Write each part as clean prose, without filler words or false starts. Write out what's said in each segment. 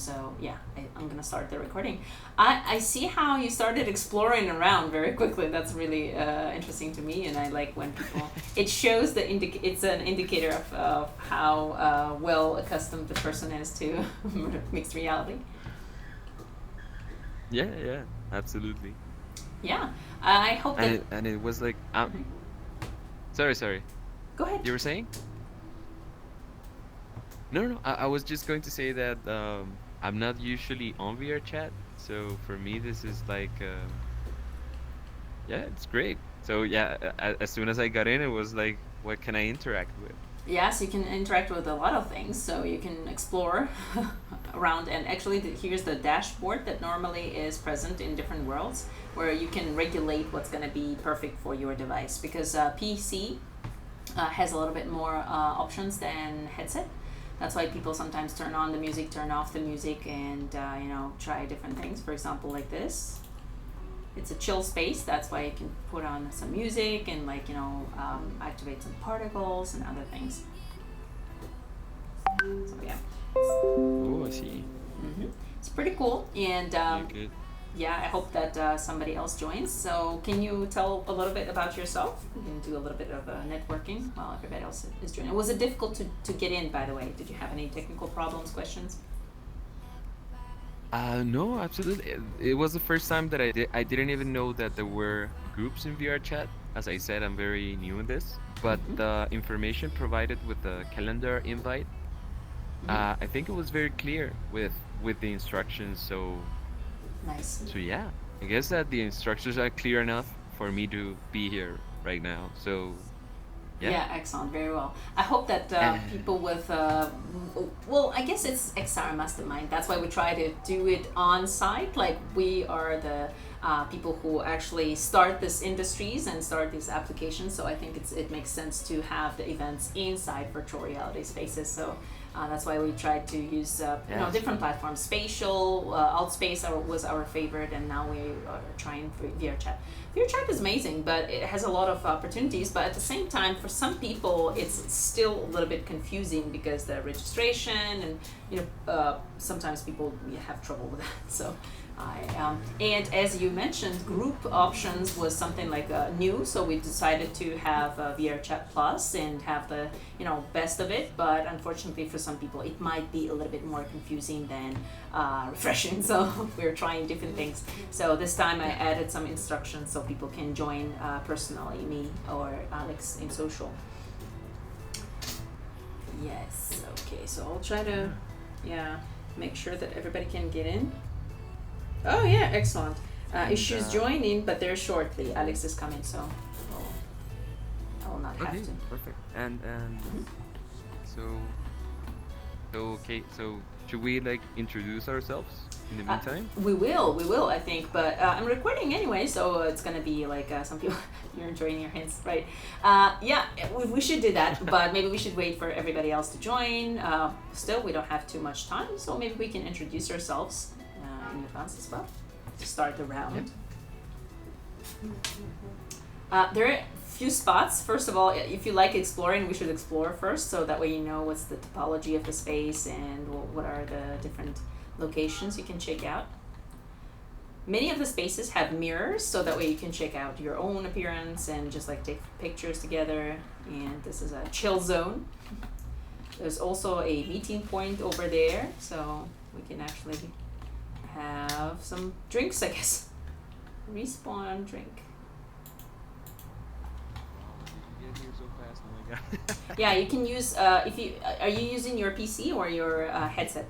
So yeah, I'm gonna start the recording. I see how you started exploring around very quickly. That's really interesting to me, and I like when people. It shows it's an indicator of how well accustomed the person is to mixed reality. Yeah, yeah, absolutely. Yeah, I hope And that. it was like, Mhm. sorry. Go ahead. You were saying? No, no, no. I was just going to say that I'm not usually on VR chat, so for me this is like yeah, it's great. So yeah, as soon as I got in, it was like, what can I interact with? Yes, you can interact with a lot of things, so you can explore around. And actually, here's the dashboard that normally is present in different worlds, where you can regulate what's going to be perfect for your device. Because PC has a little bit more options than headset. That's why people sometimes turn on the music, turn off the music, and try different things. For example, like this. It's a chill space. That's why you can put on some music and activate some particles and other things. So yeah, Oh, I see. it's pretty cool. And Yeah, good. yeah, I hope that somebody else joins. So can you tell a little bit about yourself? We can do a little bit of networking while everybody else is joining. Was it difficult to get in, by the way? Did you have any technical problems, questions? No, absolutely. It was the first time that I didn't even know that there were groups in VR chat. As I said, I'm very new in this, but Mm-hmm. the information provided with the calendar invite, Mm-hmm. I think it was very clear with the instructions. Nice. So yeah, I guess that the instructions are clear enough for me to be here right now. So yeah. Yeah, excellent, very well. I hope that people with, well, I guess it's XR Mastermind. That's why we try to do it on site. Like we are the people who actually start these industries and start these applications. So I think it makes sense to have the events inside virtual reality spaces. So that's why we tried to use Yes. different platforms. Spatial, Altspace was our favorite, and now we are trying for VRChat. VRChat is amazing, but it has a lot of opportunities. But at the same time, for some people, it's still a little bit confusing because the registration and sometimes people have trouble with that. So and as you mentioned, group options was something like new, so we decided to have VR Chat Plus and have the best of it. But unfortunately, for some people, it might be a little bit more confusing than refreshing. So we're trying different things. So this time I added some instructions so people can join personally, me or Alex in social. Yes. Okay. So I'll try to, Yeah. yeah, make sure that everybody can get in. Oh yeah, excellent. And Issues joining, but they're shortly. Alex is coming, so I will not have okay, to. perfect. And Mhm. so okay, so should we like introduce ourselves in the Uh, meantime? we will, I think. But I'm recording anyway, so it's gonna be like some people. You're enjoying your hints, right? Yeah, we should do that, but maybe we should wait for everybody else to join. Still, we don't have too much time, so maybe we can introduce ourselves in advance as well to start the Yeah. round. There are a few spots. First of all, if you like exploring, we should explore first, so that way you know what's the topology of the space and what are the different locations you can check out. Many of the spaces have mirrors, so that way you can check out your own appearance and just like take pictures together. And this is a chill zone. There's also a meeting point over there, so we can actually have some drinks, I guess. Respawn drink. Wow, when did you get here so fast? Oh my God. Yeah, you can use if you are you using your PC or your headset?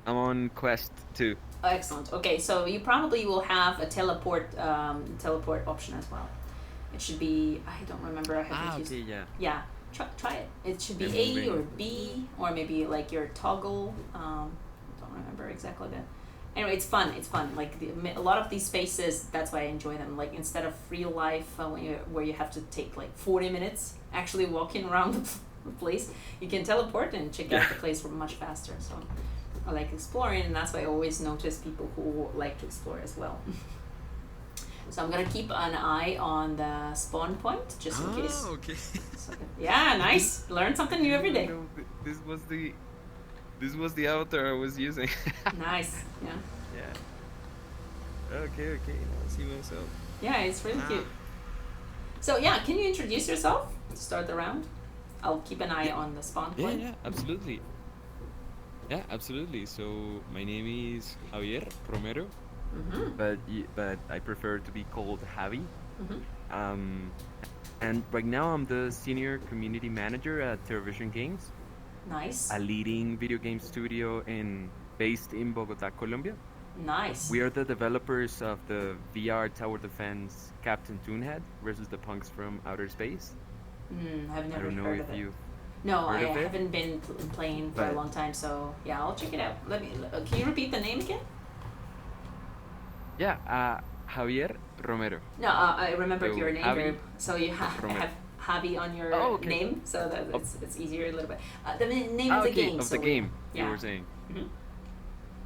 I'm on Quest 2. Oh, excellent. Okay, so you probably will have a teleport option as well. It should be, I don't remember. I haven't Ah, used. okay, yeah. Yeah, try it. It should be Yeah, A or moving. B or maybe like your toggle. Don't remember exactly that. Anyway, it's fun. It's fun. Like a lot of these spaces, that's why I enjoy them. Like instead of real life, where you have to take like 40 minutes actually walking around the place, you can teleport and check Yeah. out the place much faster. So I like exploring, and that's why I always notice people who like to explore as well. So I'm gonna keep an eye on the spawn point just in case. Oh, okay. So, yeah, I didn't nice. Learn I something new didn't every even day. know this was the This was the avatar I was using. Nice. Yeah. Yeah. Okay, okay. Now I see myself. Yeah, it's really Ah. cute. So yeah, can you introduce yourself to start the round? I'll keep an eye Yeah. on the spawn Yeah, point. yeah, absolutely. Yeah, absolutely. So my name is Javier Romero, Mm-hmm. but I prefer to be called Javi. Mm-hmm. Um, and right now I'm the senior community manager at Television Games, Nice. a leading video game studio based in Bogota, Colombia. Nice. We are the developers of the VR tower defense Captain Toonhead versus the punks from outer space. I've I never don't know heard if of it. you've No, I heard of it, haven't been playing for a but long time, so yeah, I'll check it out. Can you repeat the name again? yeah, Javier Romero. No, I remembered So your name Javi verb. So you Romero. have Javi on your Oh, okay. name, so that Oh, it's easier a little bit. The name of the okay, game. of So the game you yeah. were saying. Hmm.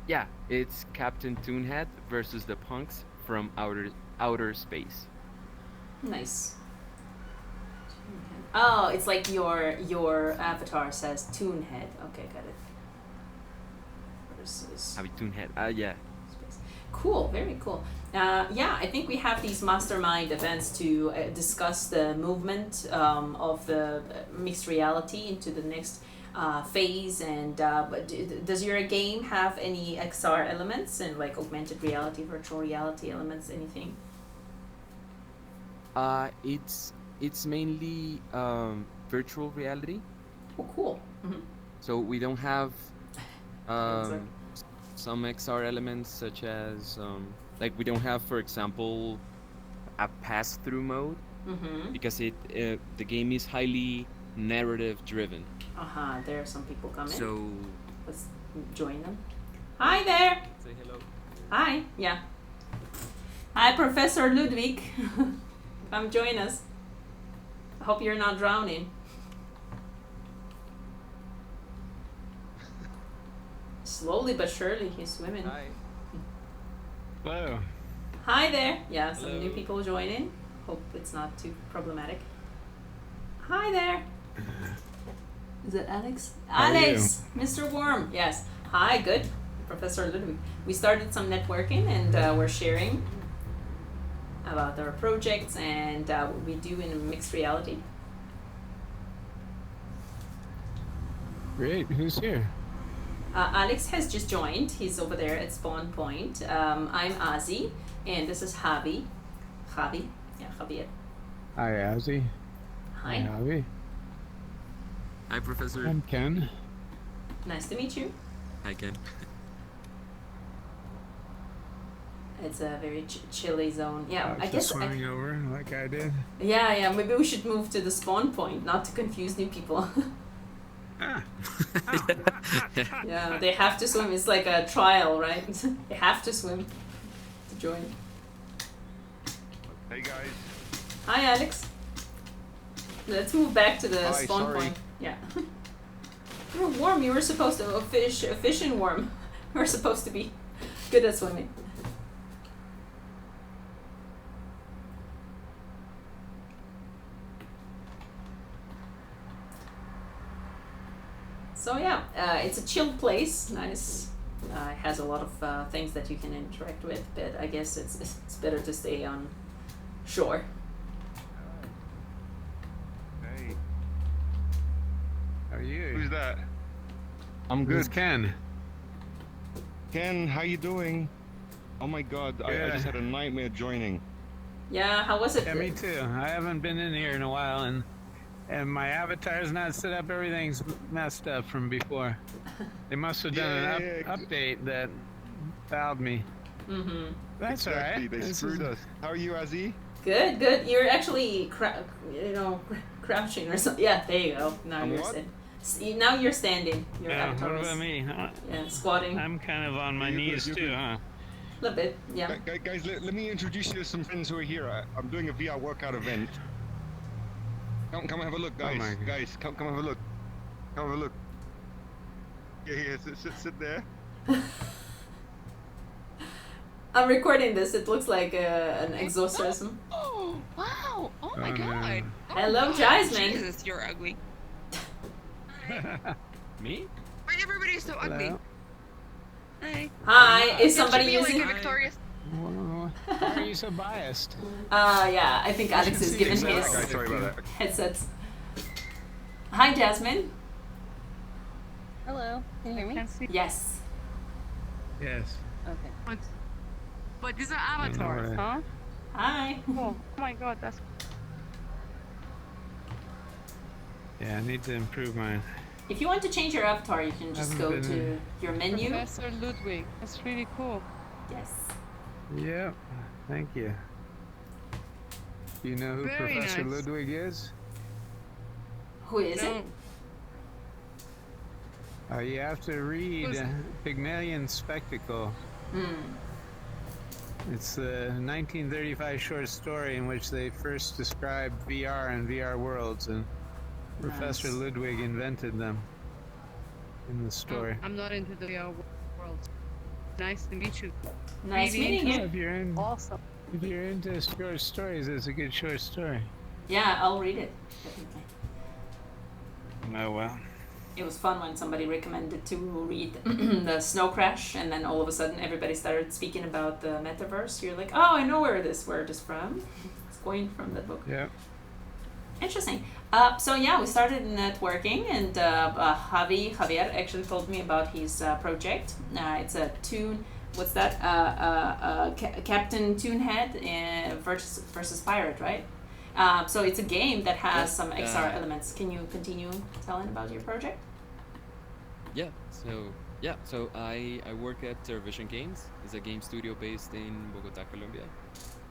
Yeah, it's Captain Toonhead versus the punks from outer space. Nice. Oh, it's like your avatar says Toonhead. Okay, got it. Versus Javi Toonhead. Yeah. space. Cool, very cool. Yeah, I think we have these mastermind events to discuss the movement of the mixed reality into the next phase. And does your game have any XR elements and like augmented reality, virtual reality elements, anything? It's mainly virtual reality. Oh, cool. Mm-hmm. So we don't have Exactly. some XR elements such as like we don't have, for example, a pass-through mode Mm-hmm. because the game is highly narrative driven. There are some people coming. So Let's join them. Hi there. say hello. Hi. Yeah. Hi, Professor Ludwig. Come join us. I hope you're not drowning. Slowly but surely, he's swimming. Hi. Hello. Hi there. Yeah, some new Hello. people joining. Hope it's not too problematic. Hi there. Is it Alex? How are Alex, Mr. Worm. Yes. Hi, good. Professor Ludwig. We started some networking and we're sharing about our projects and what we do in mixed reality. Great. Who's here? Alex has just joined. He's over there at Spawn Point. I'm Ozzy, and this is Javi. Javi? Yeah, Javier. Hi, Ozzy. Hi. Javi. Hi, Professor. I'm Ken. Nice to meet you. Hi, Ken. It's a very chilly zone. Yeah, I Just guess. swimming over like I did. Yeah. Maybe we should move to the Spawn Point, not to confuse new people. Ah. Yeah, they have to swim. It's like a trial, right? They have to swim to join. Hey guys. Hi, Alex. Let's move back to the Hi, Spawn sorry. Point. Yeah. You're warm. You were supposed to a fishing worm. We're supposed to be good at swimming. So yeah, it's a chill place. Nice. It has a lot of things that you can interact with, but I guess it's better to stay on shore. Hey. How are you? Who's that? I'm Who's good. Ken? Ken, how you doing? Oh my god, I Good. just had a nightmare joining. Yeah, how was it? Yeah, me too. I haven't been in here in a while, and my avatar's not set up. Everything's messed up from before. They must have done Yeah, an yeah. update that fouled me. Mm-hmm. That's Exactly, all right. they This screwed is- us. How are you, Azzy? Good. You're actually crouching or something. Yeah, there you go. Now I'm you're what? now you're standing. Your Yeah, avatar what was- about me? Yeah, squatting I'm kind of on my You're good, knees you're too, good. huh? a little bit. Yeah. Guys, let me introduce you to some friends who are here. I'm doing a VR workout event. Come have a look, guys. my God. Guys, come have a look. Come have a look. Yeah, sit there. I'm recording this. It looks like an exorcism. Oh, wow. Oh my Oh, god. no. Hello, Jasmine. Jesus, you're ugly. Me? I never Everybody's so ugly. Hello? Hi. Hi, is Don't somebody you be using? like a victorious? Why are you so biased? Yeah, I think Alex is giving Exactly. his Okay, sorry about that. headsets. Hi, Jasmine. Hello, can you hear me? Can't see. Yes. Yes. Okay. But these are I don't know avatars, where- huh? Hi. Oh my god, that's Yeah, I need to improve mine. If you want to change your avatar, you can just Haven't go been to in. your menu. Professor Ludwig. That's really cool. Yes. Yep. Thank you. Do you know who Very Professor nice. Ludwig is? Who is No. it? You have to read Who's- Pygmalion Spectacle. Hmm. It's the 1935 short story in which they first described VR and VR worlds, and Professor Nice. Ludwig invented them in the story. I'm not into the VR world. Nice to meet you. Nice Really meeting Well, you. Awesome. if you're into short stories, it's a good short story. Yeah, I'll read it. Definitely. Oh well. It was fun when somebody recommended to read the Snow Crash, and then all of a sudden everybody started speaking about the metaverse. You're like, oh, I know where this word is from. It's going from that book. Yeah. Interesting. So yeah, we started networking, and Javier actually told me about his project. It's a tune. What's that? Captain Toonhead versus Pirate, right? So it's a game that has Yeah, some XR elements. Can you continue telling about your project? So I work at Terravision Games. It's a game studio based in Bogota, Colombia,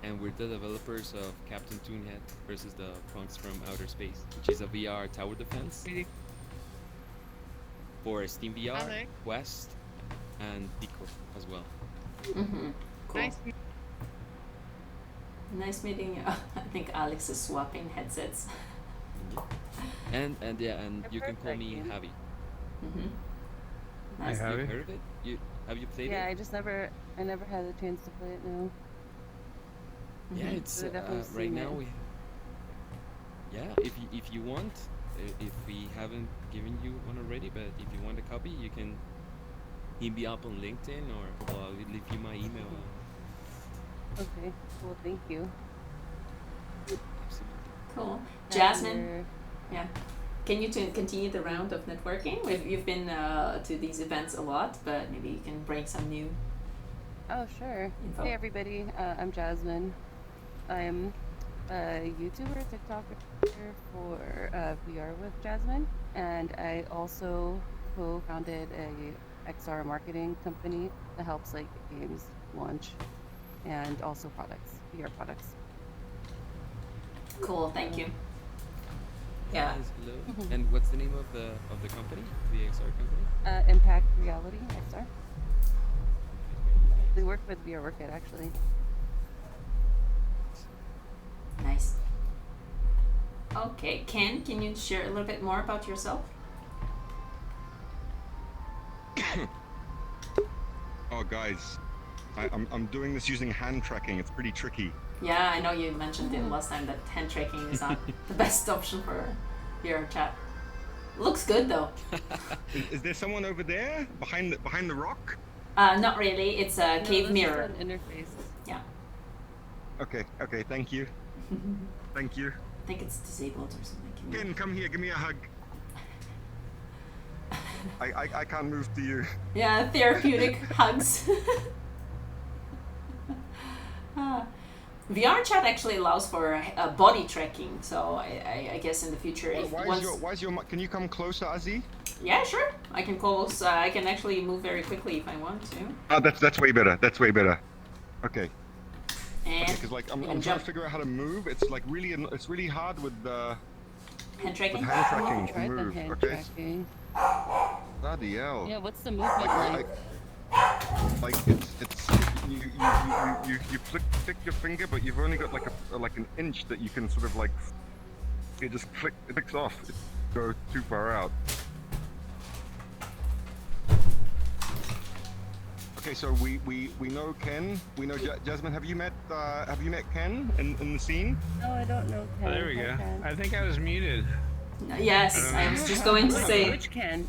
and we're the developers of Captain Toonhead versus the Punks from Outer Space, which is a VR tower defense Really for Steam VR, Alex. Quest, and Pico as well. Mm-hmm. Cool. nice. Nice meeting you. I think Alex is swapping headsets. And you can call me Perfect. Javi. Mm-hmm. Hi, Nice. Javi. You've heard of it? Have you played Yeah, it? I never had the chance to play it. No. Yeah, Mhm. it's But I've definitely right seen now it. we. Yeah, if you want, if we haven't given you one already, but if you want a copy, you can hit me up on LinkedIn, or I'll leave you my email. Okay. Well, thank you. Absolutely. Cool. And Jasmine, you're- yeah. Can you continue the round of networking? You've been to these events a lot, but maybe you can bring some new Oh, sure. info. Hey, everybody. I'm Jasmine. I'm a YouTuber, TikToker for VR with Jasmine, and I also co-founded a XR marketing company that helps like games launch and also products, VR products. Cool. Thank you. Yeah. Yes, hello. And what's the name of the company? The XR company? Impact Reality XR. We work with VR Workout actually. Nice. Okay, Ken, can you share a little bit more about yourself? Oh, guys, I'm doing this using hand tracking. It's pretty tricky. Yeah, I know you mentioned it last time that hand tracking is not the best option for your chat. Looks good though. Is there someone over there behind the rock? Not really. It's a No, cave this is mirror. an interface. Yeah. Okay, thank you. Thank you. I think it's disabled or something. Can you- Ken, come here, give me a hug. I can't move to you. Yeah, therapeutic hugs. VR chat actually allows for body tracking, so I guess in the future, if Why is your can you come closer, Azzy? yeah, sure, I can close. I can actually move very quickly if I want to, Oh, that's way better. That's way better. Okay. and Because like I'm you trying can to jump. figure out how to move. It's like it's really hard with Hand tracking. hand tracking to Tried the move. hand Okay. tracking. Bloody hell. Yeah, what's the movement like? Like it's you flick your finger, but you've only got like an inch that you can sort of like it just clicks off. It go too far out. Okay, so we know Ken. We know Jasmine. Have you met Ken in the scene? No, I don't know Ken. Oh, there we Hi, go. Ken. I think I was muted. Yes, I was just going to say. Which Ken?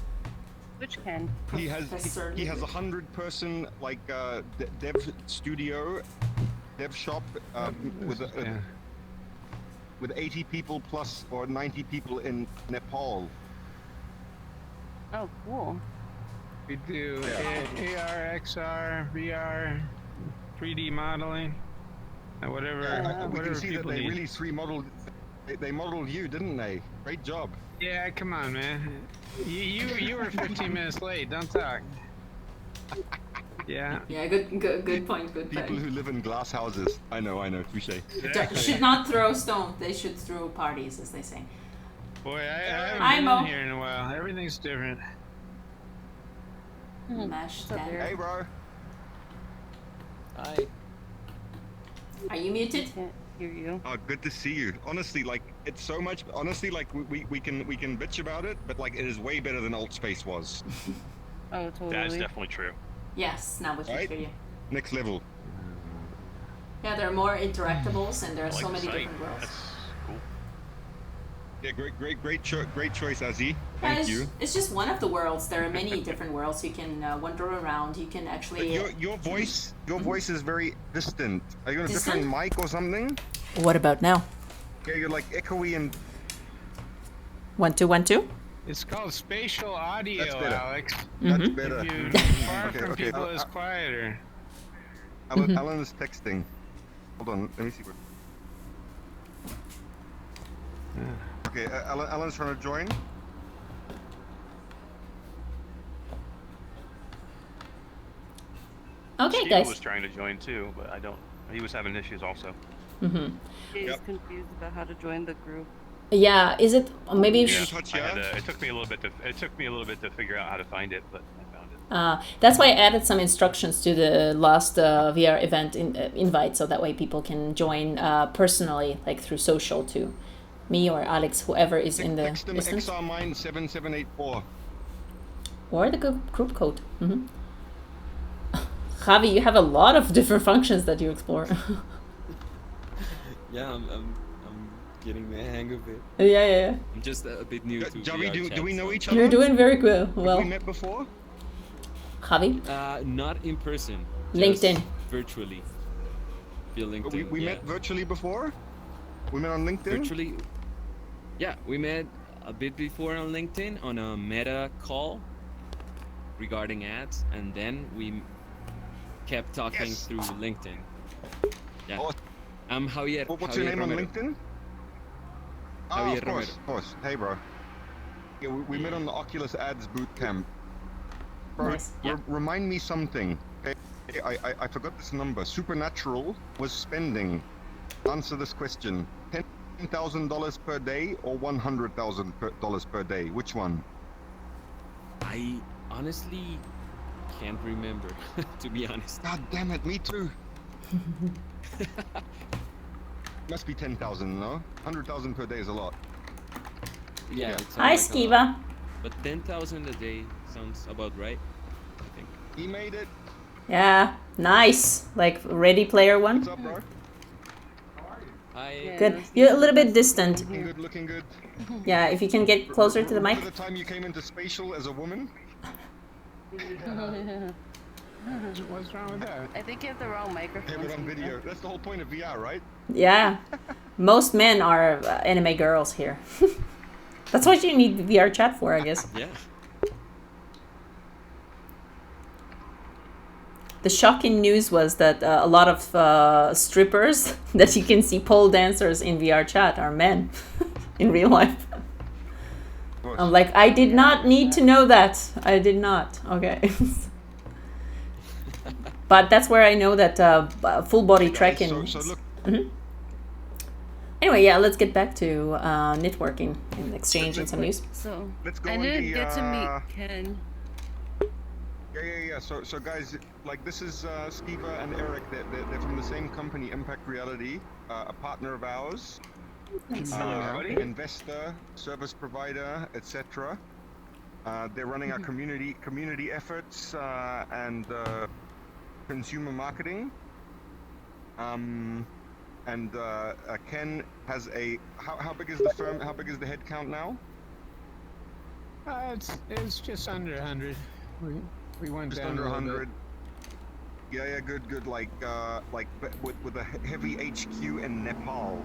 Twitch can. He has Professor he has Lee. 100-person like dev studio, dev shop with Yeah. with 80 people plus or 90 people in Nepal. Oh, cool. We do Yeah. AR, XR, VR, 3D modeling, and whatever. Yeah. We can whatever see that people they need. really they modeled you, didn't they? Great job. Yeah, come on, man. You were 15 minutes late. Don't talk. Yeah. Yeah, good point. Good People point. who live in glass houses. I know, touche. Should not throw stones. They should throw parties, as they say. Boy, I Hi, haven't Mo. been in here in a while. Everything's different. Mash What's up, that. Eric? Hey, bro. Hi. Are you muted? Can't hear you. Oh, good to see you. Honestly, like it's so much. Honestly, like we can bitch about it, but like it is way better than Alt Space was. Oh, totally. That is definitely true. Yes, now we can Right? hear you. Next level. Yeah, there are more interactables and there are I like so the many site. different worlds. That's cool. Yeah, great choice, Azzy. Yeah, Thank you. it's just one of the worlds. There are many different worlds. You can wander around. You can But actually. your voice is very distant. Are you on a Distant? different mic or something? What about now? Yeah, you're like echoey and 1 2 1 2. It's called spatial audio, That's better. Alex. that's Mhm. better. If you far Okay, from okay, people, I'll- it's quieter. Alan is texting. Hold on, let me see what. Okay, Alan's trying to join. Okay, Steve guys. was trying to join too, but I don't. He was having issues also. Mm-hmm. He's Yep. confused about how to join the group. Yeah, is it maybe? Yeah. Touch, I had yeah? to, it took me a little bit to. It took me a little bit to figure out how to find it, but I found it. That's why I added some instructions to the last VR event invite, so that way people can join personally, like through social to me or Alex, whoever is in the Text them distance, XR Mine 7784. or the group code. Mm-hmm. Javi, you have a lot of different functions that you explore. Yeah, I'm getting the hang of it. yeah. I'm just a bit new to Javi, VR do chat, we know so- each other? You're doing very good. Have we Well, met before? Javi, Not in person. LinkedIn. Just virtually. Via LinkedIn. We yeah. met virtually before? We met on LinkedIn? Virtually. Yeah, we met a bit before on LinkedIn on a meta call regarding ads, and then we kept talking Yes. through LinkedIn. Yeah. Oh, I'm Javier. what's your Javier name on Romero. LinkedIn? Ah, Javier of course. Hey, bro. Yeah, we met on the Oculus Ads bootcamp. Bro, Nice. Yeah. remind me something. Okay, I forgot this number. Supernatural was spending. Answer this question: $10,000 per day or $100,000 per day? Which one? I honestly can't remember, to be honest. God damn it, me too. Must be 10,000, no? 100,000 per day is a lot. Yeah. Yeah. it sounds Hi, like a lot. Skiva. But 10,000 a day sounds about right, I think. He made it. Yeah, nice. Like Ready Player One. What's up, bro? I Yeah. Good. You're a little bit distant. Looking good. Yeah, if you can get closer to the mic. Remember the time you came into spatial as a woman? What's wrong with that? I think you have the wrong Hey, microphone. but on Steve. video. That's the whole point of VR, right? Yeah, most men are anime girls here. That's what you need VR chat for, I guess. yeah. The shocking news was that a lot of strippers that you can see pole dancers in VR chat are men in real life. Of course. I'm like, I did not need to know that. I did not. Okay. But that's where I know that full body Guys, tracking. So look, Anyway, yeah, let's get back to networking and exchange and some news. So let's go I on didn't the, get to meet Ken. Yeah. So guys, like this is Skiva and Eric. They're from the same company, Impact Reality, a partner of ours, investor, service provider, etc. They're running our community efforts and consumer marketing. And Ken has a how big is the firm? How big is the headcount now? It's just under 100. We went Just down under a little 100. Yeah, good. Like with a heavy HQ in Nepal.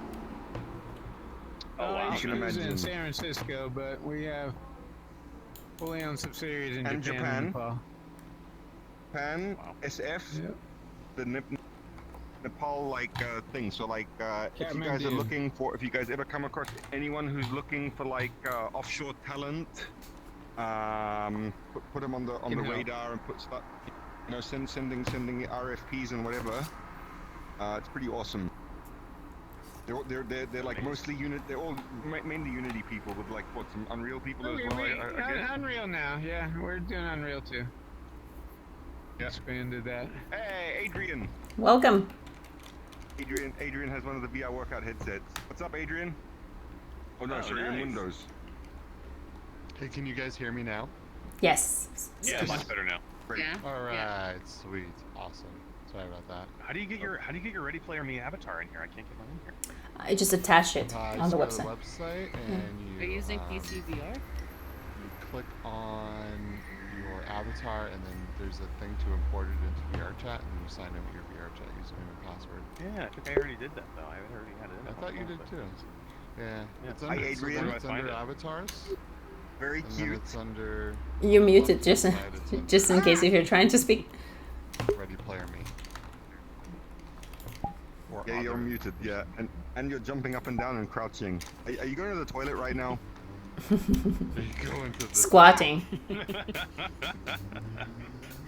Oh, wow. HQ can is in imagine. San Francisco, but we have fully owned subsidiaries in And Japan and Nepal. Japan, Wow. SF, Yep. the Nepal thing. So if you guys are Kathmandu. if you guys ever come across anyone who's looking for offshore talent, put them on the Can help. radar and sending RFPs and whatever. It's pretty awesome. They're like mostly they're all mainly Unity people with some Unreal people as well. I guess. Unreal now, yeah. We're doing Unreal too. Yeah. Expanded that. Hey, Adrian. Welcome. Adrian has one of the VR workout headsets. What's up, Adrian? Oh no, Oh, sorry, in nice. Windows. Hey, can you guys hear me now? Yes. Yeah, much better now. Great. Yeah. All right, Yeah. sweet, awesome. Sorry about that. How do you get your Ready Player Me avatar in here? I can't get mine in here. I just attached it Just on the go to website. website and you. Are you using PC VR? You click on your avatar, and then there's a thing to import it into VR chat, and you sign in with your VR chat username and password. Yeah, I think I already did that though. I already had it. I thought you did too. Yeah. Yeah. It's Hi, under, Adrian. So Where do I it's find under it? avatars. Very And then cute. it's under You muted left just side, it's under just in case if you're trying to speak. Ready Player Me. Or Yeah, you're other. muted. Yeah, and you're jumping up and down and crouching. Are you going to the toilet right now? You go into the Squatting.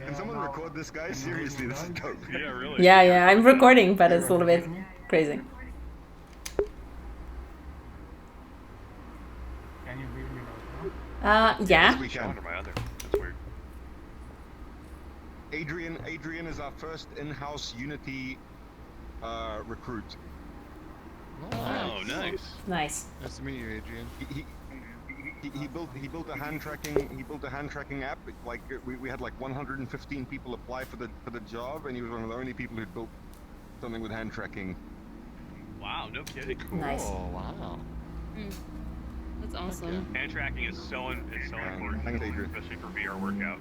Can someone record this, guy? Seriously, this is dope. Yeah, really. Yeah, I'm recording, but it's a little bit crazy. Can you read me Yeah. Yes, we Show can. under my other. That's weird. Adrian is our first in-house Unity recruit. Oh, nice. Nice. Nice to meet you, Adrian. He built a hand tracking app. We had 115 people apply for the job, and he was one of the only people who built something with hand tracking. Wow, no kidding. Nice. Oh, wow. That's awesome. Hand tracking is so important, Thanks, Adrian. especially for VR workout.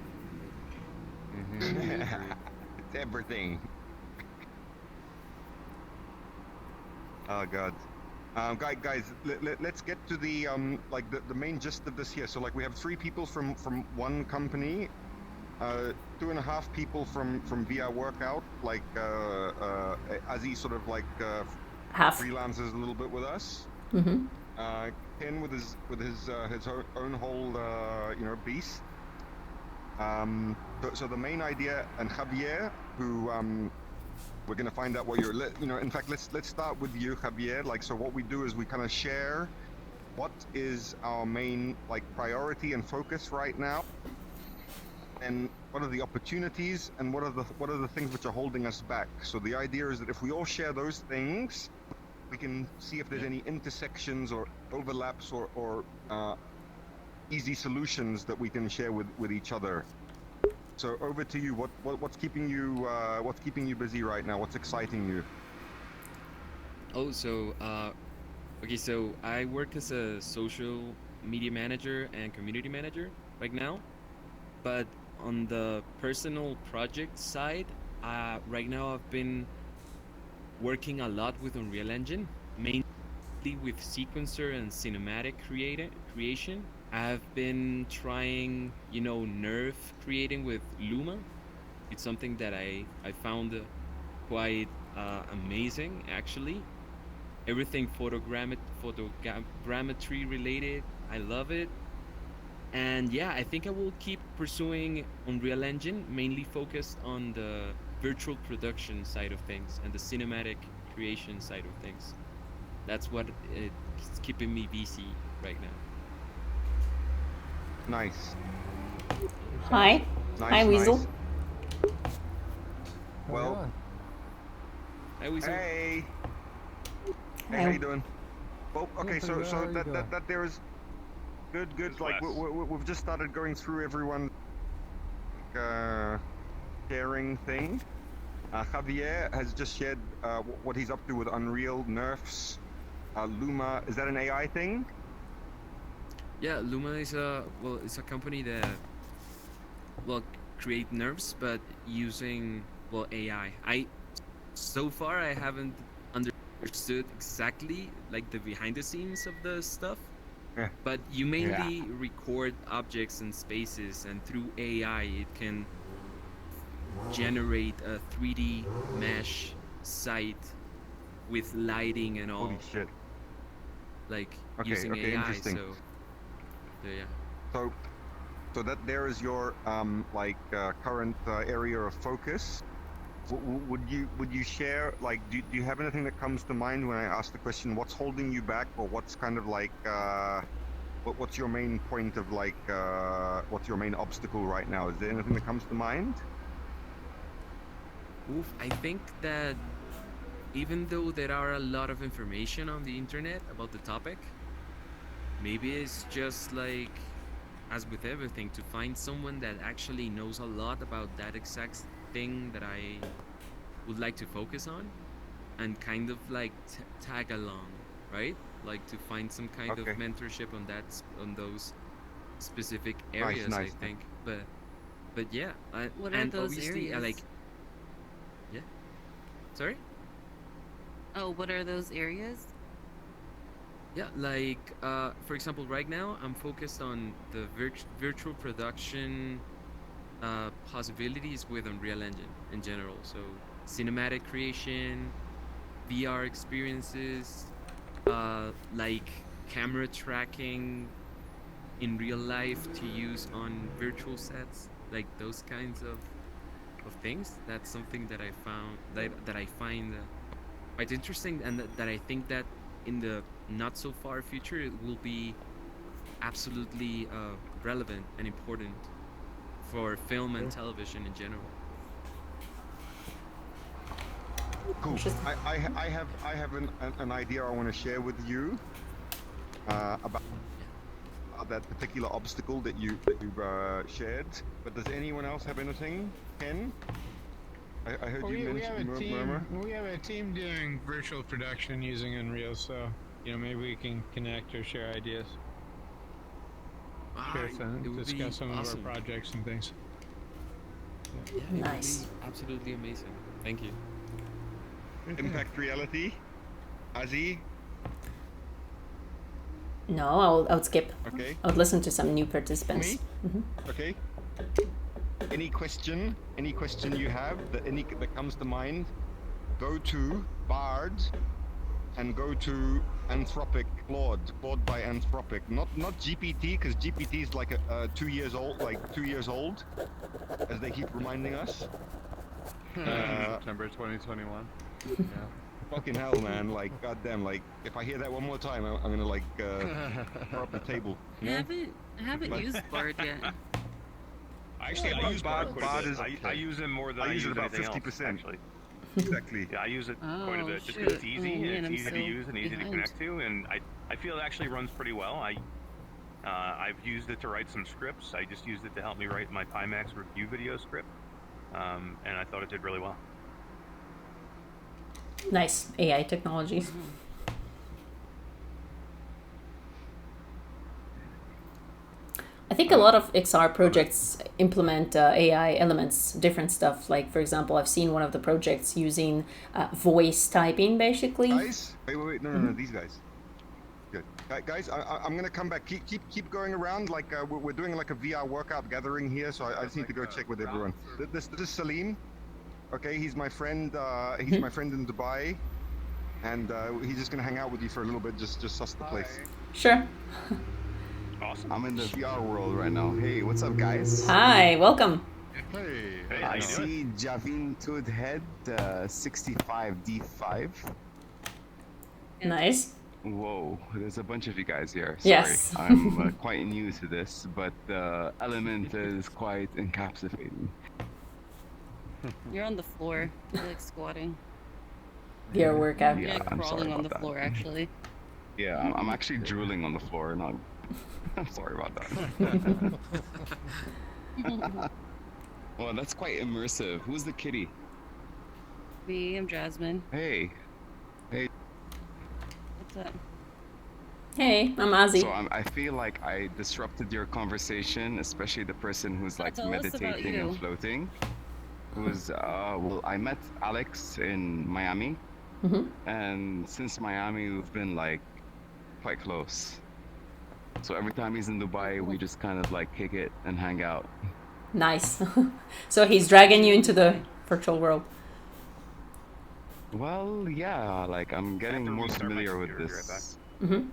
It's everything. Oh god. Guys, let's get to the the main gist of this here. So we have 3 people from one company, 2.5 people from VR Workout, Aziz sort of Half. freelances a little bit with us. Mm-hmm. Ken with his own whole beast. So the main idea, and Javier, who we're gonna find out what you're. In fact, let's start with you, Javier. So what we do is we kind of share what is our main priority and focus right now, and what are the opportunities, and what are the things which are holding us back. So the idea is that if we all share those things, we can see if there's any intersections or overlaps or easy solutions that we can share with each other. So over to you. What's keeping you busy right now? What's exciting you? Oh, so okay, so I work as a social media manager and community manager right now, but on the personal project side, right now I've been working a lot with Unreal Engine, mainly with sequencer and cinematic creation. I've been trying, nerf creating with Luma. It's something that I found quite amazing, actually. Everything photogrammetry related, I love it. And yeah, I think I will keep pursuing Unreal Engine, mainly focused on the virtual production side of things and the cinematic creation side of things. That's what is keeping me busy right now. Nice. Hi. Nice. Hi, Weasel. Nice. Well. Hi, Weasel. Hey. Hi. How you doing? Well, okay. So Nothing, how you doing? that there is good. We've just started going through everyone's sharing thing. Javier has just shared what he's up to with Unreal, nerfs, Luma. Is that an AI thing? Yeah, Luma is it's a company that well create nerves, but using AI. So far I haven't understood exactly like the behind the scenes of the stuff. Yeah. But you Yeah. mainly record objects and spaces, and through AI it can generate a 3D mesh site with lighting and all, Holy shit. like Okay, using okay, AI. interesting. So yeah. So that there is your current area of focus. Would you share, like, do you have anything that comes to mind when I ask the question, what's holding you back, or what's kind of like what's your main point of like what's your main obstacle right now? Is there anything that comes to mind? Oof, I think that even though there are a lot of information on the internet about the topic, maybe it's just like, as with everything, to find someone that actually knows a lot about that exact thing that I would like to focus on, and kind of like tag along, right? Like to find some kind of Okay. mentorship on on those specific Nice, areas, I nice. think. But yeah, What are and those obviously I areas? like. Yeah. Sorry. Oh, what are those areas? Yeah, like for example, right now I'm focused on the virtual production possibilities with Unreal Engine in general. So cinematic creation, VR experiences, like camera tracking in real life to use on virtual sets, like those kinds of things. That's something that I found that I find quite interesting, and that I think that in the not so far future it will be absolutely relevant and important for film and television in general. Cool. Interesting. I have an idea I want to share with you about that particular obstacle that you've shared. But does anyone else have anything? Ken, I heard Well, you we have mention a team. murmur. We have a team doing virtual production using Unreal, so maybe we can connect or share ideas, It would be discuss some awesome. of our projects and things. Yeah, it Nice. would be absolutely amazing. Thank you. Impact Reality, Azzy. No, I would skip. Okay. I would listen to some new participants. Me? Okay. Any question you have that comes to mind, go to Bard and go to Anthropic Claude by Anthropic, not GPT, because GPT is like 2 years old, as they keep reminding us. September 2021. Yeah. Fucking hell, man! Like, goddamn! Like, if I hear that one more time, I'm gonna like throw up the table. You know? I haven't used Bard yet. Actually, Yeah, I use Bard quite Bard a is bit. I use it more than I I use it about anything else, 50%. actually. Exactly. Yeah, I use it quite a Oh, bit just because it's shoot. easy Oh, and man, it's I'm easy to so use and easy to behind. connect to, and I feel it actually runs pretty well. I've used it to write some scripts. I just used it to help me write my Pimax review video script, and I thought it did really well. Nice AI technologies. I think a lot of XR projects implement AI elements, different stuff. Like, for example, I've seen one of the projects using voice typing, basically. Guys, wait, no, these guys. Good, guys. I'm gonna come back. Keep going around. Like we're doing like a VR workout gathering here, so I just need to go check with everyone. This is Salim. Okay, he's my friend. He's my friend in Dubai, and he's just gonna hang out with you for a little bit, just suss the place. Sure. Awesome. I'm in the VR world right now. Hey, what's up, guys? Hi, welcome. Hey. Hey, I how you see Javin Tudhead 65D5. Nice. Whoa, there's a bunch of you guys here. Sorry, Yes. I'm quite new to this, but the element is quite encapsulating. You're on the floor. You're like squatting. VR workout. Yeah, You're like I'm sorry crawling on the about that. floor, actually. Yeah, I'm actually drooling on the floor, not. I'm sorry about that. Well, that's quite immersive. Who's the kitty? Me, I'm Jasmine. Hey, What's up? Hey, I'm Ozzy. So I feel like I disrupted your conversation, especially the person who's like Tell us about meditating and you. floating. Who's well, I met Alex in Miami, Hmm. and since Miami, we've been like quite close. So every time he's in Dubai, we just kind of like kick it and hang out. Nice. So he's dragging you into the virtual world. Well, yeah, like I'm getting to more restart my familiar with computer. Be right back. this. Hmm.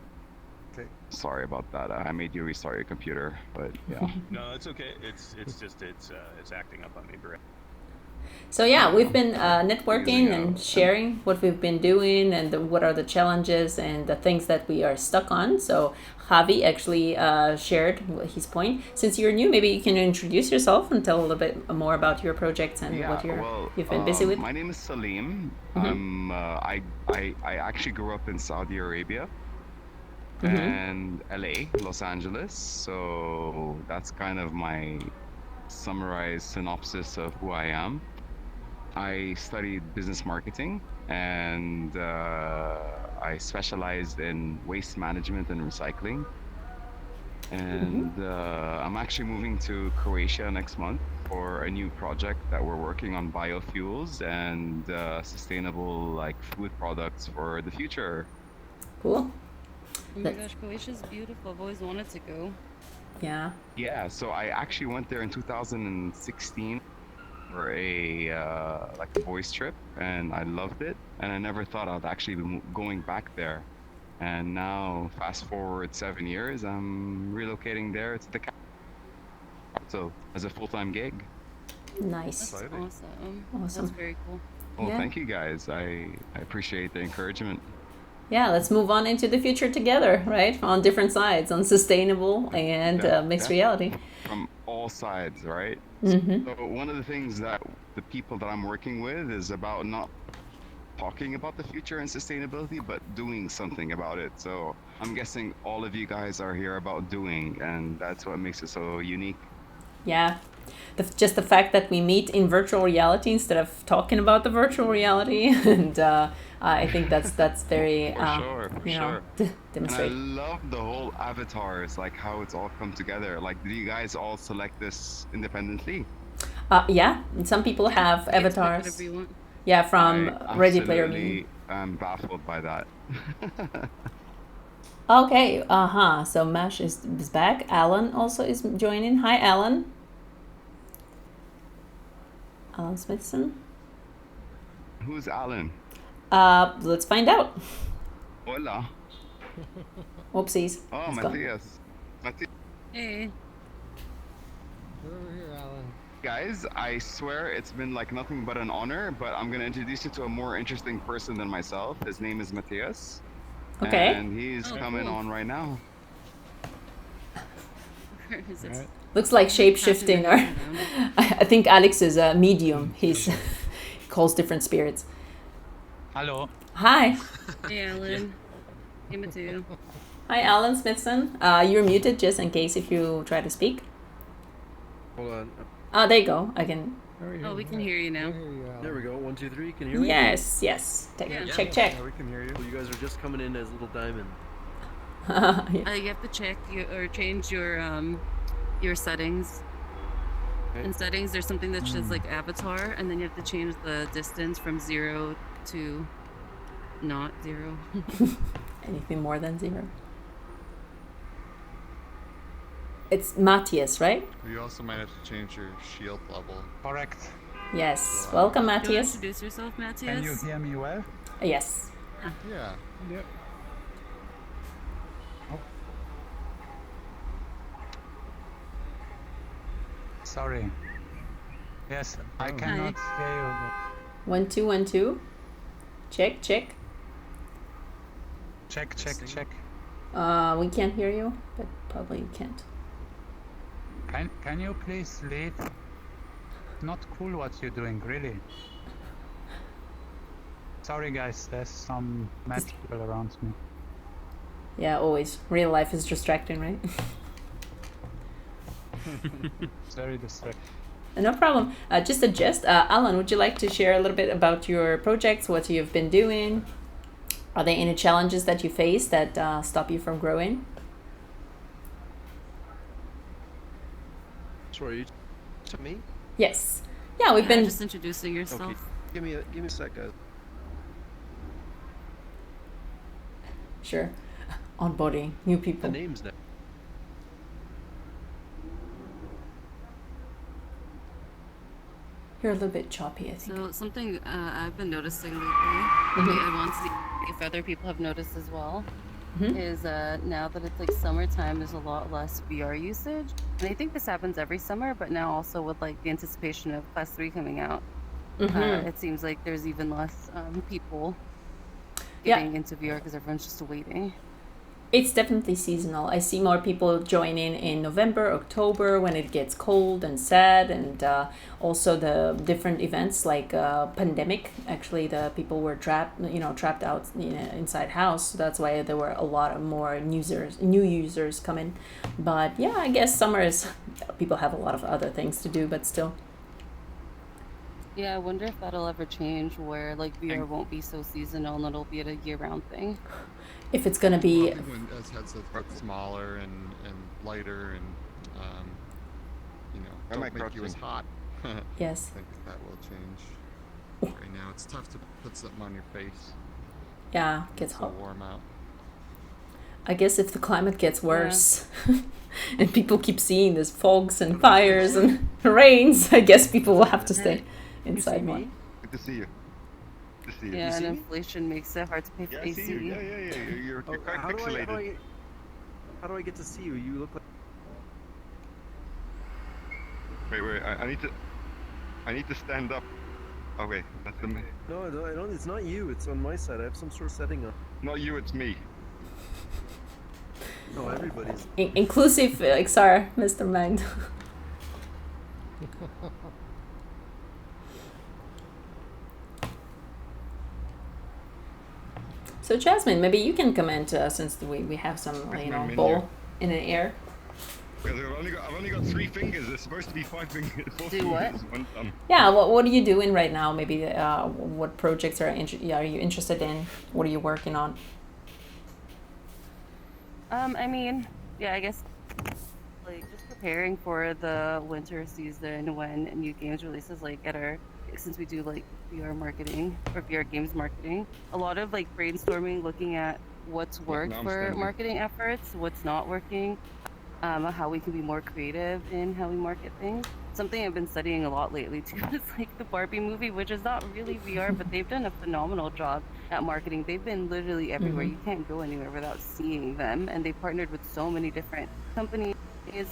Sorry about that. I made you restart your computer, but yeah. No, it's okay. It's just it's acting up on me. Be right. So yeah, we've been Using networking a- and sharing what we've been doing and what are the challenges and the things that we are stuck on. So Javi actually shared his point. Since you're new, maybe you can introduce yourself and tell a little bit more about your projects and Yeah, what well, you've been busy with. my name is Salim. Mhm. I actually grew up in Saudi Arabia Mhm. and LA, Los Angeles. So that's kind of my summarized synopsis of who I am. I studied business marketing and I specialized in waste management and recycling. And I'm actually moving to Croatia next month for a new project that we're working on biofuels and sustainable like food products for the future. Cool. Oh my That's- gosh, Croatia's beautiful. I've always wanted to go. Yeah. Yeah, so I actually went there in 2016 for a like a boys trip, and I loved it. And I never thought I'd actually be going back there. And now, fast forward 7 years, I'm relocating there to the capital as a full-time gig. Nice. That's Exciting. awesome. Awesome. That's very cool. Well, Yeah. thank you guys. I appreciate the encouragement. Yeah, let's move on into the future together, right? On different sides, on sustainable and Yeah, mixed yeah. reality. From all sides, right? Mm-hmm. So one of the things that the people that I'm working with is about not talking about the future and sustainability, but doing something about it. So I'm guessing all of you guys are here about doing, and that's what makes it so unique. Yeah. Just the fact that we meet in virtual reality instead of talking about the virtual reality, and I think that's very For sure, for you know sure. And I demonstrate. love the whole avatars, like how it's all come together. Like, did you guys all select this independently? Yeah, and some people have You can select avatars. whatever you want. Yeah, from I Ready Player Me. absolutely am baffled by that. Okay, so Mash is back. Alan also is joining. Hi, Alan. Alan Smithson. Who's Alan? Let's find out. Hola. Whoopsies. Oh, Let's go. Matthias. Matthias. Hey. Over here, Alan. Guys, I swear it's been like nothing but an honor, but I'm gonna introduce you to a more interesting person than myself. His name is Matthias. Okay. And he's Oh, coming cool. on right now. Where is this? Alright. Looks like shape shifting. Or I think Alex is a medium. He's he calls different spirits. Hello. Hi. Hey, Alan. Hey, Mateo. Hi, Alan Smithson. You're muted just in case if you try to speak. Hold on. There you go. I can. Oh, we can hear you now. I hear you, Alan. There we go. 1, 2, 3. Can you hear me? Yes, yes. Yeah. Check, check. Yeah, we can hear you. Well, you guys are just coming in as Little Diamond. Yeah. You have to check or change your settings. Okay. In settings, there's something that says like avatar, and then you have to change the distance from 0 to not 0. Anything more than 0. It's Matthias, right? You also might have to change your shield level. Correct. Yes. Wow. Welcome, Do you want to Matthias. introduce yourself, Can you Matthias? hear me well? Yes. Yeah. Yep. Oh. Sorry. Yes, I Oh. cannot hear you. 1, 2, 1, 2. Check, check. Check, check, Testing. check. We can't hear you, but probably you can't. Can you please leave? Not cool what you're doing, really. Sorry guys, there's some mad people around me. Yeah, always. Real life is distracting, right? It's very distracting. No problem. Just a gist. Alan, would you like to share a little bit about your projects, what you've been doing? Are there any challenges that you face that stop you from growing? Sorry, to me? Yes. Yeah, we've been just introducing yourself. Okay, give me a sec, guys. sure onboarding new The people. names now. You're a little bit choppy, I think. So something I've been noticing lately, Mhm. I want to see if other people have noticed as well. Mhm. Is now that it's like summertime, there's a lot less VR usage, and I think this happens every summer. But now also with like the anticipation of Class 3 coming out, Mhm. it seems like there's even less people Yeah. getting into VR because everyone's just waiting. It's definitely seasonal. I see more people joining in November, October when it gets cold and sad, and also the different events like pandemic. Actually, the people were trapped out inside house. So that's why there were a lot of more new users coming. But yeah, I guess summer is people have a lot of other things to do, but still. Yeah, I wonder if that'll ever change where like VR won't be so seasonal and it'll be a year-round thing. If it's gonna be Probably when as headsets get smaller and lighter and I might don't make you as crouch hot. yes. I think that will change. Right now, it's tough to put something on your face. Yeah, gets It's so hot. warm out. I guess if the climate gets worse and people keep seeing these fogs and fires and rains, I guess people will have to stay inside more. Good to see you. Good to see you. Yeah, and inflation makes it hard to pay for Yeah, I AC. see you. Yeah. You're quite pixelated. How do I get to see you? You look like. Wait. I need to stand up. Oh wait, that's the. No, I don't. It's not you. It's on my side. I have some sort of setting up. Not you. It's me. No, everybody's. Inclusive XR, Mr. Mind. So Jasmine, maybe you can comment since we have some ball in the air. Because I've only got 3 fingers. There's supposed to be 5 fingers. 4 Do what? fingers, 1 thumb. Yeah, what are you doing right now? Maybe what projects are you interested in? What are you working on? I mean, yeah, I guess like just preparing for the winter season when new games releases, like since we do like VR marketing or VR games marketing, a lot of like brainstorming, looking at what's worked for marketing efforts, what's not working, how we can be more creative in how we market things. Something I've been studying a lot lately too is like the Barbie movie, which is not really VR, but they've done a phenomenal job at marketing. They've been literally everywhere. You can't go anywhere without seeing them, and they partnered with so many different companies,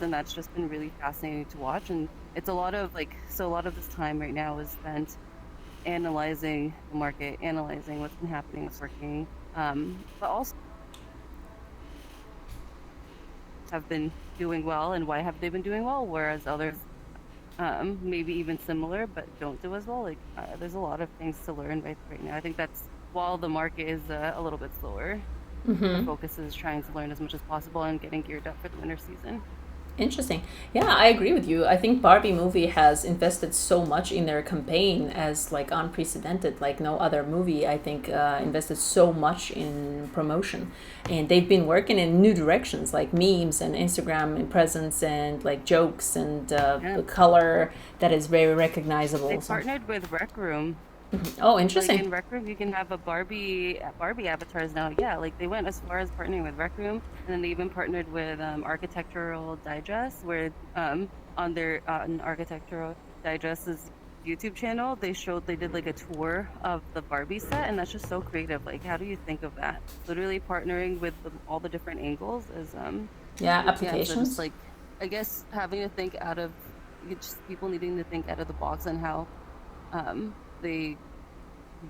and that's just been really fascinating to watch. And it's a lot of this time right now is spent analyzing the market, analyzing what's been happening, what's working, but also have been doing well, and why have they been doing well, whereas others maybe even similar but don't do as well. Like there's a lot of things to learn right now. I think that's while the market is a little bit slower, the focus is trying to learn as much as possible and getting geared up for the winter season. Interesting. Yeah, I agree with you. I think Barbie movie has invested so much in their campaign as like unprecedented. Like no other movie, I think, invested so much in promotion, and they've been working in new directions like memes and Instagram and presence and like jokes and color that is very recognizable. They partnered with Rec Room. Oh, interesting. Like in Rec Room, you can have a Barbie avatars now. Yeah, like they went as far as partnering with Rec Room, and then they even partnered with Architectural Digest, where on their Architectural Digest's YouTube channel, they did like a tour of the Barbie set, and that's just so creative. Like, how do you think of that? Literally partnering with all the different angles is applications. So just like, I guess having to think out of just people needing to think out of the box on how they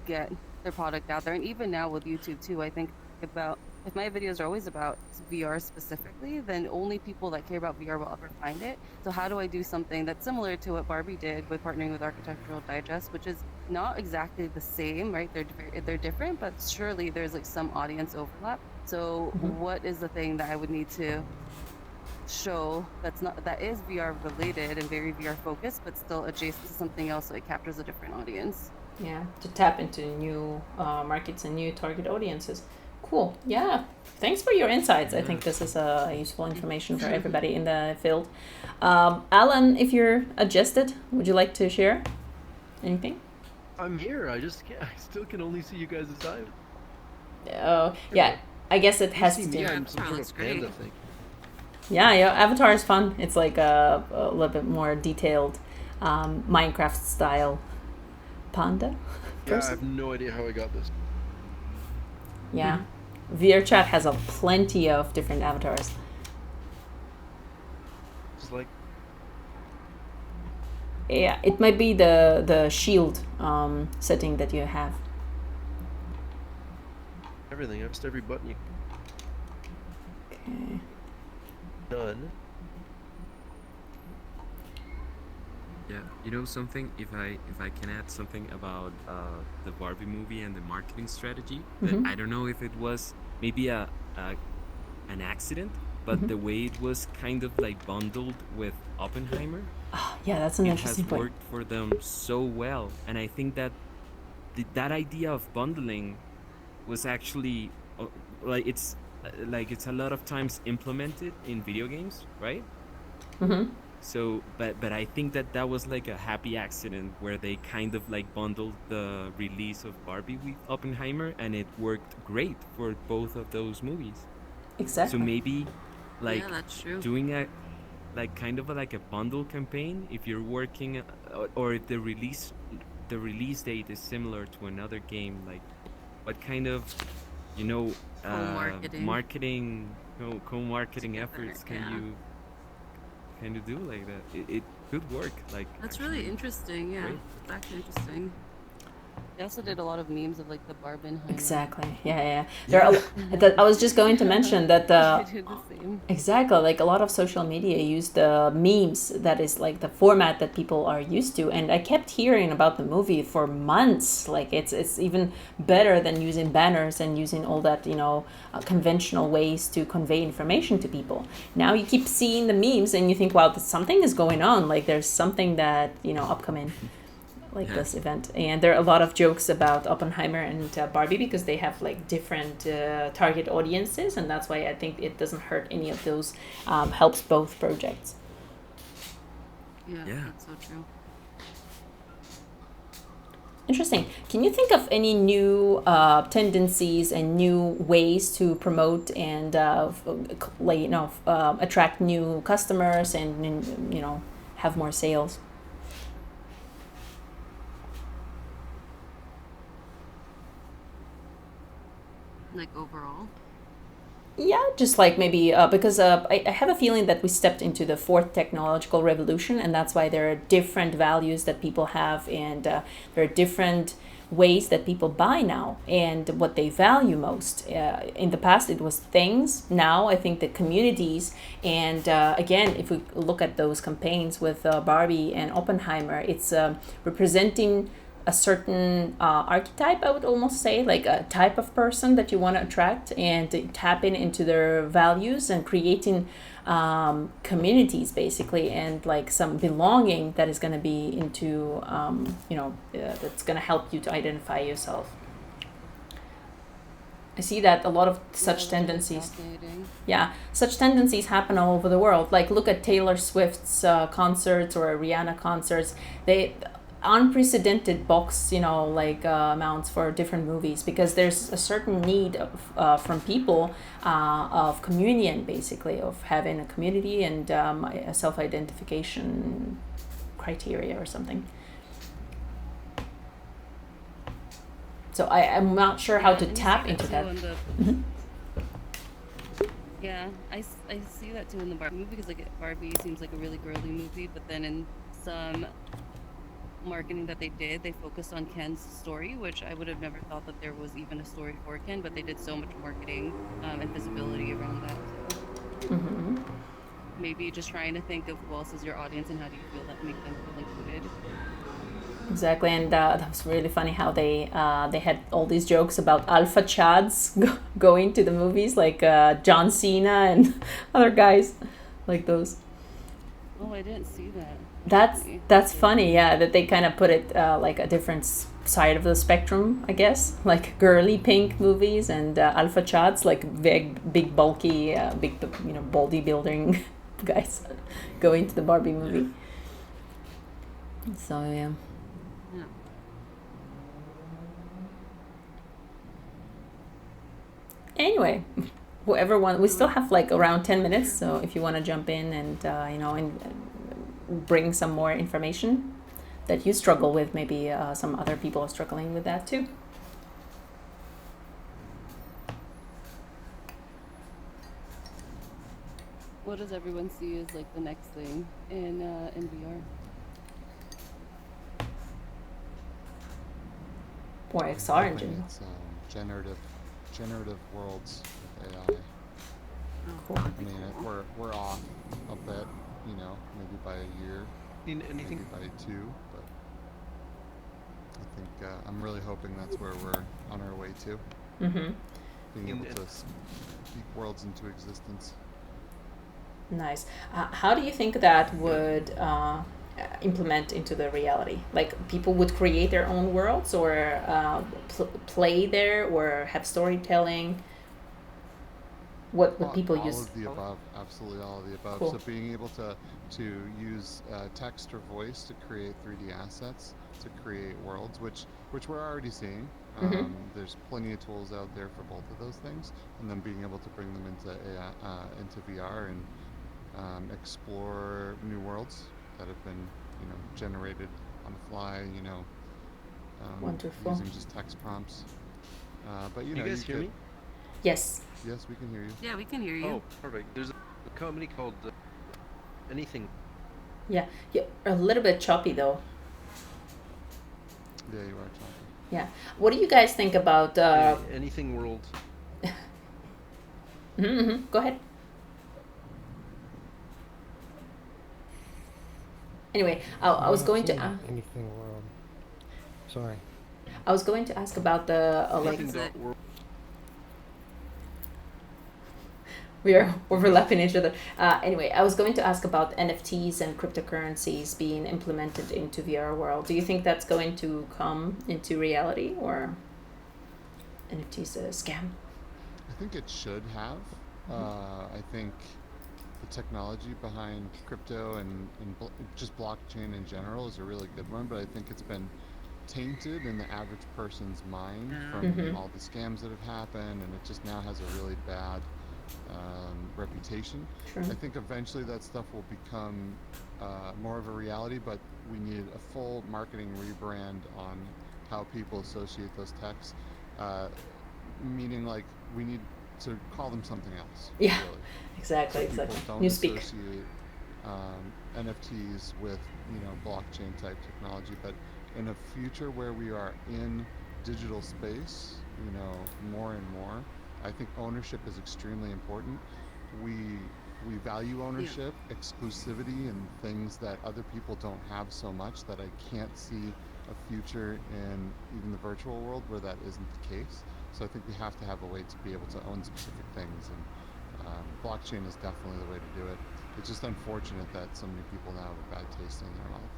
get their product out there. And even now with YouTube too, I think about if my videos are always about VR specifically, then only people that care about VR will ever find it. So how do I do something that's similar to what Barbie did with partnering with Architectural Digest, which is not exactly the same, right? They're different, but surely there's like some audience overlap. So what is the thing that I would need to show that is VR related and very VR focused, but still adjacent to something else, so it captures a different audience. Yeah, to tap into new markets and new target audiences. Cool. Yeah. Thanks for your insights. I think this is useful information for everybody in the field. Alan, if you're adjusted, would you like to share anything? I'm here. I just can't. I still can only see you guys' eyes. Oh, yeah. I guess it has to You see do. me, I'm some sort That's of panda great. thing. Yeah, Avatar is fun. It's like a little bit more detailed, Minecraft style panda Yeah, I person. have no idea how I got this. Yeah. VR chat has a plenty of different avatars. It's like Yeah, it might be the shield setting that you have. everything. I pressed every button you Okay. done. Yeah, you know something? If I can add something about the Barbie movie and the marketing strategy, that Mhm. I don't know if it was maybe a an accident, but Mhm. the way it was kind of like bundled with Oppenheimer, Yeah, that's an it interesting has point. worked for them so well, and I think that that idea of bundling was actually like it's a lot of times implemented in video games, right? Mm-hmm. So, but I think that was like a happy accident where they kind of like bundled the release of Barbie with Oppenheimer, and it worked great for both of those movies. So Exactly. maybe like Yeah, that's true. doing a like kind of like a bundle campaign if you're working or if the release date is similar to another game, like what kind of you know Co-marketing marketing co-marketing together. efforts can Yeah. you kind of do like that? It could work like That's really actually interesting. Yeah, great. it's actually interesting. They also did a lot of memes of like the Barbenheimer. Exactly. Yeah. There are. I was just going to mention that They did the same. exactly, like a lot of social media use the memes, that is like the format that people are used to, and I kept hearing about the movie for months. Like it's even better than using banners and using all that conventional ways to convey information to people. Now you keep seeing the memes and you think, wow, something is going on. Like there's something that upcoming. Like Yeah. this event, and there are a lot of jokes about Oppenheimer and Barbie because they have like different target audiences, and that's why I think it doesn't hurt any of those. Helps both projects. Yeah, that's so true. Interesting. Can you think of any new tendencies and new ways to promote and attract new customers and have more sales? Like overall. Yeah, just like maybe because I have a feeling that we stepped into the fourth technological revolution, and that's why there are different values that people have, and there are different ways that people buy now and what they value most. In the past, it was things. Now, I think the communities, and again, if we look at those campaigns with Barbie and Oppenheimer, it's representing a certain archetype, I would almost say, like a type of person that you want to attract and tapping into their values and creating communities basically, and like some belonging that is going to be into that's going to help you to identify yourself. I see that a lot of such tendencies. Yeah, such tendencies happen all over the world. Like look at Taylor Swift's concerts or Rihanna concerts. They unprecedented box amounts for different movies because there's a certain need of from people of communion, basically, of having a community and a self-identification criteria or something. So I'm not sure how to tap into that. Yeah, I see that too in the Barbie movie because like Barbie seems like a really girly movie, but then in some marketing that they did, they focused on Ken's story, which I would have never thought that there was even a story for Ken, but they did so much marketing and visibility around that. So maybe just trying to think of who else is your audience and how do you feel that make them feel included. Exactly, and that was really funny how they had all these jokes about alpha chads going to the movies, like John Cena and other guys. like those. Oh, I didn't see that. That's actually. that's funny, yeah, that they kind of put it like a different side of the spectrum, I guess. Like girly pink movies and alpha chats, like big bulky, big bodybuilding guys going to the Barbie movie. So yeah. Yeah. Anyway, whoever we still have like around 10 minutes, so if you want to jump in and bring some more information that you struggle with, maybe some other people are struggling with that too. What does everyone see as like the next thing in VR? Or XR I in think general. it's generative worlds with AI. Cool. I mean, we're off a bit, maybe by a year, Anything? maybe by two, but I think I'm really hoping that's where we're on our way to, Mm-hmm. being able to speak worlds into existence. Nice. How do you think that would implement into the reality? Like people would create their own worlds, or play there, or have storytelling? What would people all use? of the above, absolutely all of the above. Cool. So being able to use text or voice to create 3D assets, to create worlds, which we're already seeing. Mhm. There's plenty of tools out there for both of those things, and then being able to bring them into into VR and explore new worlds that have been generated on the fly. Wonderful. Using just text prompts. But You guys hear me? Yes. Yes, we can hear you. Yeah, we can hear you. Oh, perfect. There's a company called Anything. Yeah. Yeah. A little bit choppy though. Yeah, you are talking. Yeah. What do you guys think about? Anything World. Mm-hmm. Go ahead. Anyway, I was going to. Anything world. Sorry. I was going to ask about the like. Anything.world. We are overlapping each other. Anyway, I was going to ask about NFTs and cryptocurrencies being implemented into VR world. Do you think that's going to come into reality, or NFTs a scam? I think it should have. I think the technology behind crypto and just blockchain in general is a really good one, but I think it's been tainted in the average person's mind from all the scams that have happened, and it just now has a really bad reputation. True. I think eventually that stuff will become more of a reality, but we need a full marketing rebrand on how people associate those techs. Meaning, like, we need to call them something else. Yeah, really. exactly, So exactly. people New don't speak. associate NFTs with blockchain type technology, but in a future where we are in digital space, more and more, I think ownership is extremely important. We value ownership, exclusivity, and things that other people don't have so much, that I can't see a future in even the virtual world where that isn't the case. So I think we have to have a way to be able to own specific things, and blockchain is definitely the way to do it. It's just unfortunate that so many people now have a bad taste in their mouth.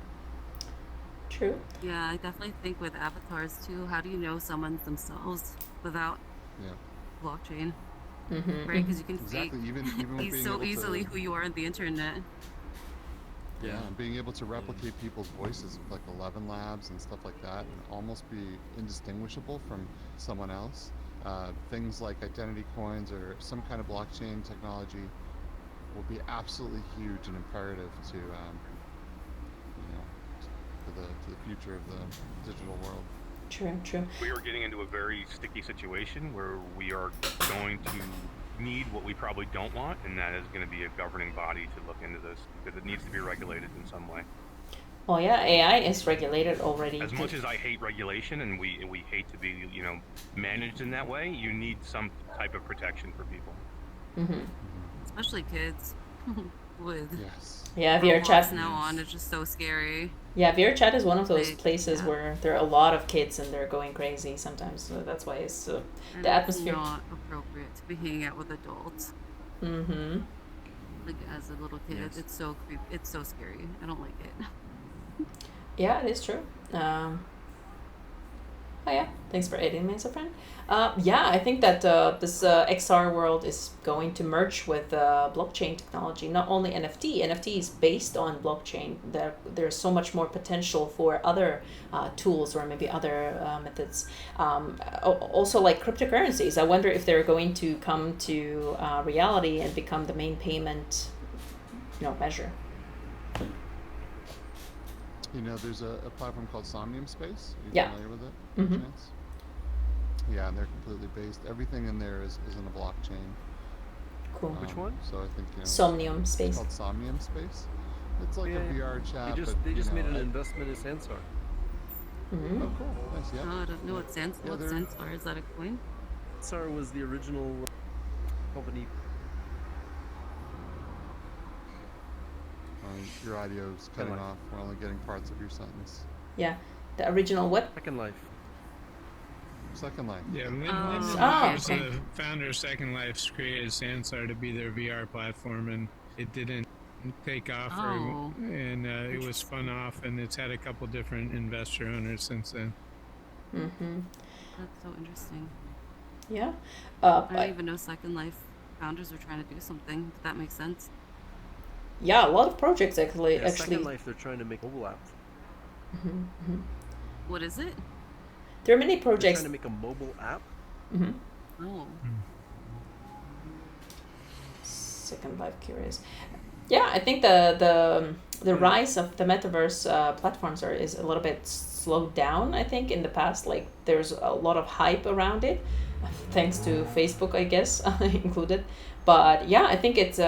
True. Yeah, I definitely think with avatars too, how do you know someone's themselves without blockchain? Mm-hmm. Right? Because you can Exactly. fake Even with being so able easily to, who you are on the internet. yeah, and being able to replicate people's voices with like 11 labs and stuff like that, and almost be indistinguishable from someone else. Things like identity coins or some kind of blockchain technology will be absolutely huge and imperative to the future of the digital world. True. True. We are getting into a very sticky situation where we are going to need what we probably don't want, and that is going to be a governing body to look into this, because it needs to be regulated in some way. Well, yeah, AI is regulated already. As much as I hate regulation, and we hate to be managed in that way, you need some type of protection for people. Mm-hmm. Especially kids. With Yeah, VR chat now on, it's just so scary. Yeah, VR chat is one of those Like, places where there are a lot of kids and they're going crazy sometimes. So that's why it's And the atmosphere. It's not appropriate to be hanging out with adults. Mm-hmm. Like as a little kid, Yes. it's so creepy. It's so scary. I don't like it. Yeah, it is true. Oh yeah, thanks for aiding me, friend. Yeah, I think that this XR world is going to merge with blockchain technology. Not only NFT. NFT is based on blockchain. There's so much more potential for other tools or maybe other methods. Also, like cryptocurrencies. I wonder if they're going to come to reality and become the main payment, measure. You know, there's a platform called Somnium Space. Are you Yeah. familiar with it? by Mhm. chance? Yeah, and they're completely based. Everything in there is in a blockchain. Cool. Which one? So I think Somnium it's Space. called Somnium Space. It's like Yeah, a yeah. VR chat, They just made an I- investment in Sansar. Mhm. Oh, cool. Nice. Yeah. Oh, I don't know what Sans. Yeah, What's they're- Sansar? Is that a coin? Sansar was the original company. Your audio's cutting Life. off. We're only getting parts of your sentence. Yeah, the original what? Second Life. Second Life. Yeah, Lynn Oh, Myers, okay. the founder of Second Life, created Sansar to be their VR platform, and it didn't take off, Oh. and it was spun off, and it's had a couple different investor owners since then. Mm-hmm. That's so interesting. Yeah. I didn't But even know Second Life founders were trying to do something. Did that make sense? yeah, a lot of projects actually. Yeah, Second Life, they're trying to make a mobile app. Mm-hmm. What is it? There are many They're projects. trying to make a mobile app. Mm-hmm. Oh. Second Life, curious. Yeah, I think the rise of the metaverse platforms is a little bit slowed down. I think in the past, like there's a lot of hype around it, thanks to Facebook, I guess, included. But yeah, I think it's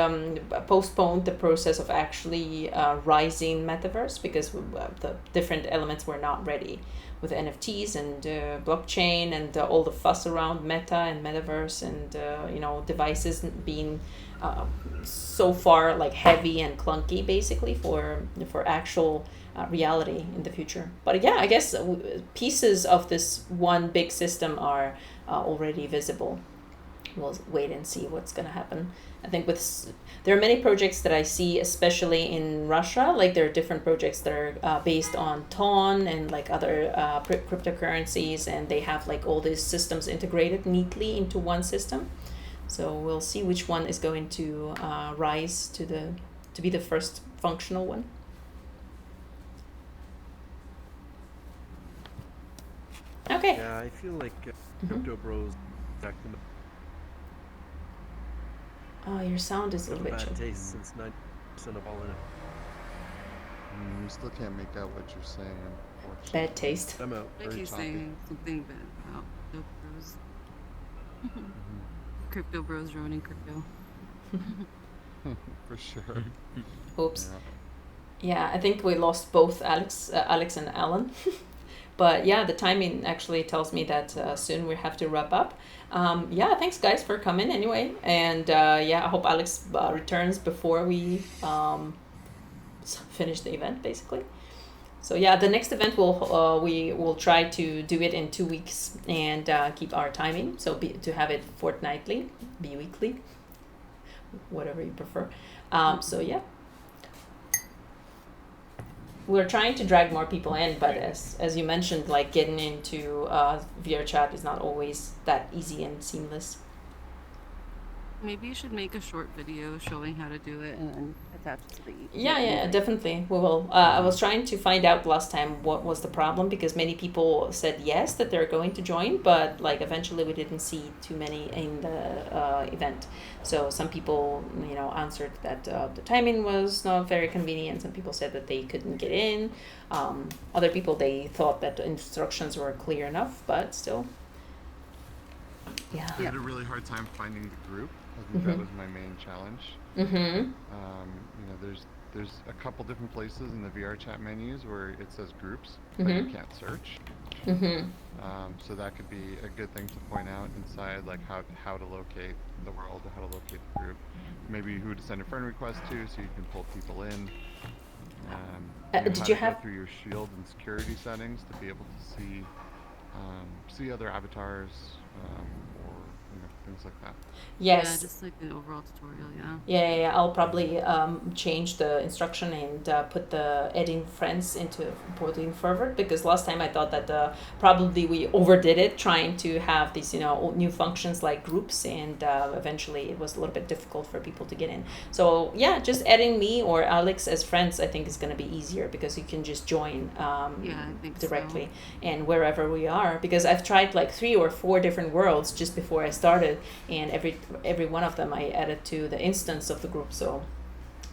postponed the process of actually rising metaverse because the different elements were not ready with NFTs and blockchain and all the fuss around meta and metaverse and devices being so far like heavy and clunky basically for actual reality in the future. But yeah, I guess pieces of this one big system are already visible. We'll wait and see what's going to happen. I think there are many projects that I see, especially in Russia. Like there are different projects that are based on Ton and like other cryptocurrencies, and they have like all these systems integrated neatly into one system. So we'll see which one is going to rise to be the first functional one. Okay. Yeah, I feel like Crypto Bros acting Oh, your sound is a little bit bad choppy. taste since 90% of all in it. We still can't make out what you're saying, unfortunately. Bad taste. I'm out. Like Very he's choppy. saying something bad about Crypto Bros. Crypto Bros ruining crypto. For sure. Oops. Yeah. Yeah, I think we lost both Alex and Alan. But yeah, the timing actually tells me that soon we have to wrap up. Yeah, thanks guys for coming anyway. And yeah, I hope Alex returns before we finish the event basically. So yeah, the next event we will try to do it in 2 weeks and keep our timing. So to have it fortnightly, bi-weekly, whatever you prefer. So yeah. We're trying to drag more people in, but as you mentioned, like getting into VR chat is not always that easy and seamless. Maybe you should make a short video showing how to do it and then attach it to the Yeah, definitely. We will. I was trying to find out last time what was the problem because many people said yes, that they're going to join, but like eventually we didn't see too many in the event. So some people, answered that the timing was not very convenient. Some people said that they couldn't get in. Other people, they thought that the instructions were clear enough, but still. Yeah. I had a really hard time finding the group. I think that was my main challenge. Mm-hmm. There's a couple different places in the VR chat menus where it says groups, but you can't search. Mm-hmm. So that could be a good thing to point out inside, like how to locate the world, or how to locate the group. Maybe who to send a friend request to, so you can pull people in. Did how you to have go through your shield and security settings to be able to see other avatars, or things like that. Yeah, Yes. just like an overall tutorial. Yeah. Yeah. I'll probably change the instruction and put the adding friends into putting forward, because last time I thought that probably we overdid it trying to have these new functions like groups, and eventually it was a little bit difficult for people to get in. So yeah, just adding me or Alex as friends I think is going to be easier, because you can just join Yeah, I think directly and wherever we are, because I've tried like 3 or 4 different worlds just before I started, and every one of them I added to the instance of the group, so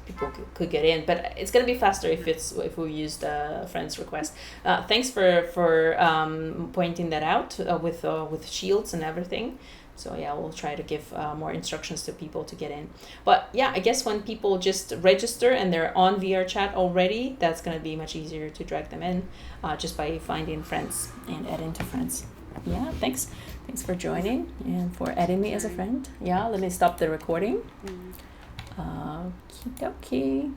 people could get in. But it's gonna be faster if we use the friends request. Thanks for pointing that out with shields and everything. So yeah, we'll try to give more instructions to people to get in. But yeah, I guess when people just register and they're on VR chat already, that's gonna be much easier to drag them in just by finding friends and adding to friends. Yeah, thanks for joining and for adding me as a friend. Yeah, let me stop the recording. Okie dokie.